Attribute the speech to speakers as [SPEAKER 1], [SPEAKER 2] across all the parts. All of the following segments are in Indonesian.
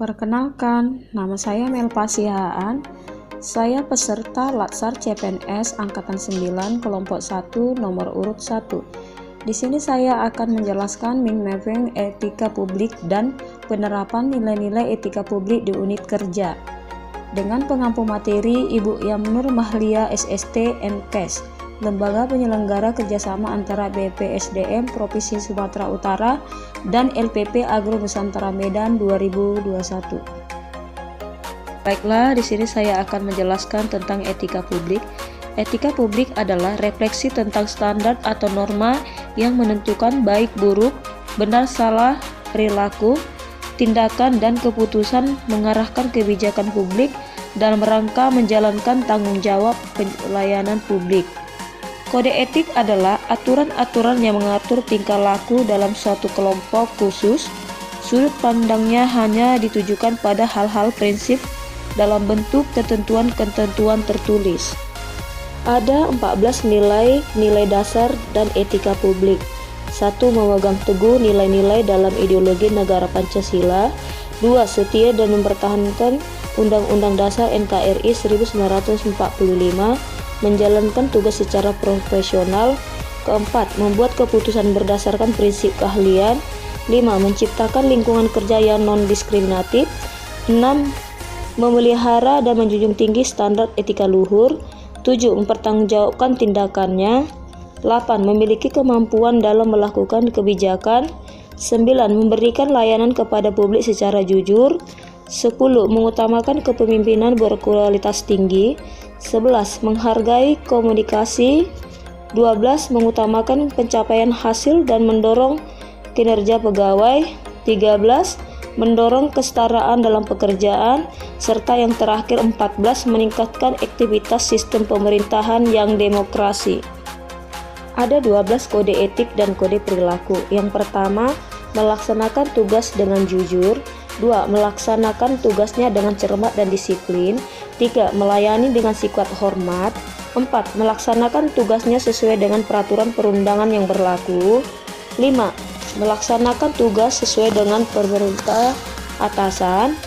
[SPEAKER 1] Perkenalkan, nama saya Melpa Sihaan. Saya peserta Latsar CPNS Angkatan 9 Kelompok 1 nomor urut 1. Di sini saya akan menjelaskan mapping etika publik dan penerapan nilai-nilai etika publik di unit kerja. Dengan pengampu materi Ibu Yamnur Mahlia SST MKes, Lembaga Penyelenggara Kerjasama antara BPSDM Provinsi Sumatera Utara dan LPP Agro Nusantara Medan 2021. Baiklah, di sini saya akan menjelaskan tentang etika publik. Etika publik adalah refleksi tentang standar atau norma yang menentukan baik buruk, benar salah, perilaku, tindakan dan keputusan mengarahkan kebijakan publik dalam rangka menjalankan tanggung jawab pelayanan publik. Kode etik adalah aturan-aturan yang mengatur tingkah laku dalam suatu kelompok khusus. Sudut pandangnya hanya ditujukan pada hal-hal prinsip dalam bentuk ketentuan-ketentuan tertulis. Ada 14 nilai dasar dan etika publik. 1. Memegang teguh nilai-nilai dalam ideologi negara Pancasila. 2. Setia dan mempertahankan Undang-Undang Dasar NKRI 1945, menjalankan tugas secara profesional. 4. Membuat keputusan berdasarkan prinsip keahlian. 5. Menciptakan lingkungan kerja yang non-diskriminatif. 6. Memelihara dan menjunjung tinggi standar etika luhur. 7. Mempertanggungjawabkan tindakannya. 8. Memiliki kemampuan dalam melakukan kebijakan. 9. Memberikan layanan kepada publik secara jujur. 10. Mengutamakan kepemimpinan berkualitas tinggi. 11. Menghargai komunikasi. 12. Mengutamakan pencapaian hasil dan mendorong kinerja pegawai. 13. Mendorong kesetaraan dalam pekerjaan. Serta yang terakhir 14. Meningkatkan aktivitas sistem pemerintahan yang demokrasi. Ada 12 kode etik dan kode perilaku. Yang pertama, melaksanakan tugas dengan jujur. 2. Melaksanakan tugasnya dengan cermat dan disiplin. 3. Melayani dengan sikap hormat. 4. Melaksanakan tugasnya sesuai dengan peraturan perundangan yang berlaku. 5. Melaksanakan tugas sesuai dengan perintah atasan.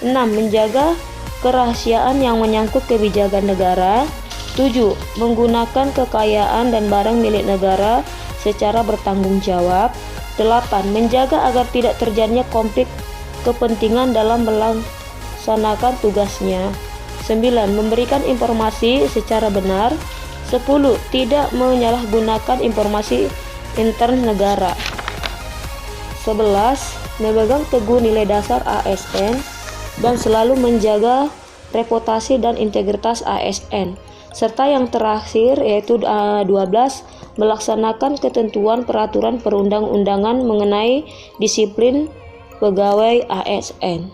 [SPEAKER 1] 6. Menjaga kerahasiaan yang menyangkut kebijakan negara. 7. Menggunakan kekayaan dan barang milik negara secara bertanggung jawab. 8. Menjaga agar tidak terjadinya konflik kepentingan dalam melaksanakan tugasnya. 9. Memberikan informasi secara benar. 10. Tidak menyalahgunakan informasi intern negara. 11. Memegang teguh nilai dasar ASN dan selalu menjaga reputasi dan integritas ASN. Serta yang terakhir yaitu 12. Melaksanakan ketentuan peraturan perundang-undangan mengenai disiplin pegawai ASN.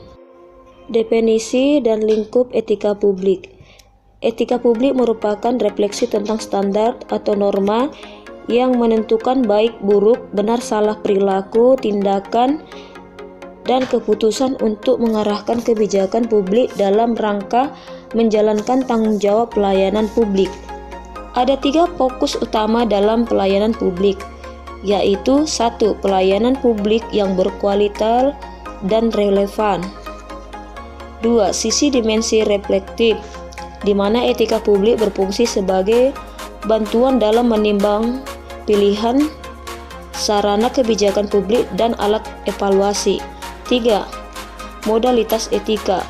[SPEAKER 1] Definisi dan lingkup etika publik. Etika publik merupakan refleksi tentang standar atau norma yang menentukan baik buruk, benar salah perilaku, tindakan, dan keputusan untuk mengarahkan kebijakan publik dalam rangka menjalankan tanggung jawab pelayanan publik. Ada 3 fokus utama dalam pelayanan publik, yaitu 1. Pelayanan publik yang berkualitas dan relevan. 2. Sisi dimensi reflektif, di mana etika publik berfungsi sebagai bantuan dalam menimbang pilihan, sarana kebijakan publik, dan alat evaluasi. 3. Modalitas etika,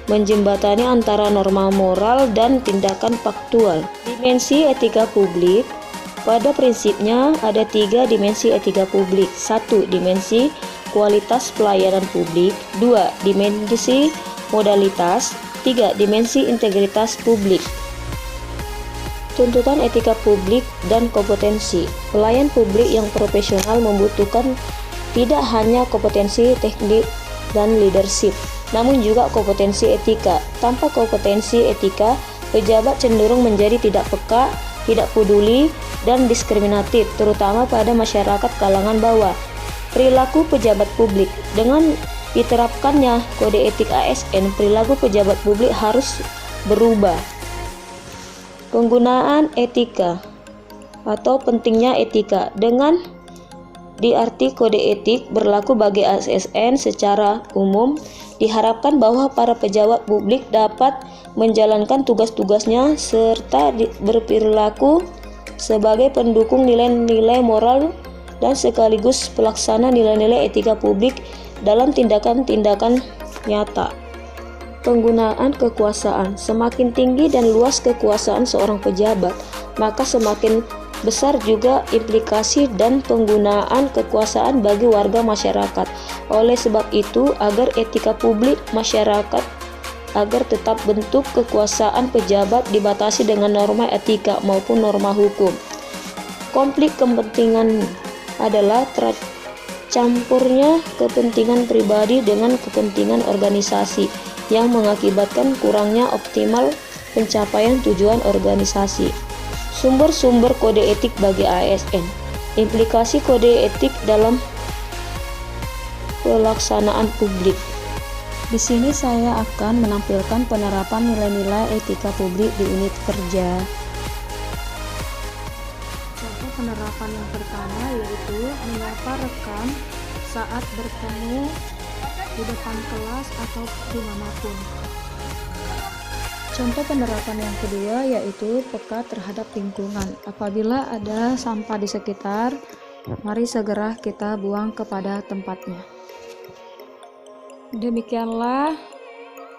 [SPEAKER 1] menjembatani antara norma moral dan tindakan faktual. Dimensi etika publik. Pada prinsipnya ada 3 dimensi etika publik. 1. Dimensi kualitas pelayanan publik. 2. Dimensi modalitas. 3. Dimensi integritas publik. Tuntutan etika publik dan kompetensi. Pelayan publik yang profesional membutuhkan tidak hanya kompetensi teknik dan leadership, namun juga kompetensi etika. Tanpa kompetensi etika, pejabat cenderung menjadi tidak peka, tidak peduli, dan diskriminatif, terutama pada masyarakat kalangan bawah. Perilaku pejabat publik. Dengan diterapkannya kode etik ASN, perilaku pejabat publik harus berubah. Penggunaan etika atau pentingnya etika. Dengan Di arti kode etik berlaku bagi ASN secara umum Diharapkan bahwa para pejabat publik dapat menjalankan tugas-tugasnya serta berperilaku sebagai pendukung nilai-nilai moral dan sekaligus pelaksana nilai-nilai etika publik dalam tindakan-tindakan nyata. Penggunaan kekuasaan. Semakin tinggi dan luas kekuasaan seorang pejabat, maka semakin besar juga implikasi dan penggunaan kekuasaan bagi warga masyarakat. Oleh sebab itu, agar etika publik masyarakat agar tetap bentuk kekuasaan pejabat dibatasi dengan norma etika maupun norma hukum. Konflik kepentingan adalah tercampurnya kepentingan pribadi dengan kepentingan organisasi yang mengakibatkan kurangnya optimal pencapaian tujuan organisasi. Sumber-sumber kode etik bagi ASN. Implikasi kode etik dalam pelaksanaan publik. Di sini saya akan menampilkan penerapan nilai-nilai etika publik di unit kerja. Contoh penerapan yang pertama yaitu menyapa rekan saat bertemu di depan kelas atau dimanapun. Contoh penerapan yang kedua yaitu peka terhadap lingkungan. Apabila ada sampah di sekitar, mari segera kita buang kepada tempatnya. Demikianlah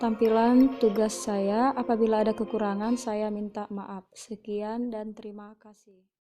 [SPEAKER 1] tampilan tugas saya. Apabila ada kekurangan, saya minta maaf. Sekian dan terima kasih.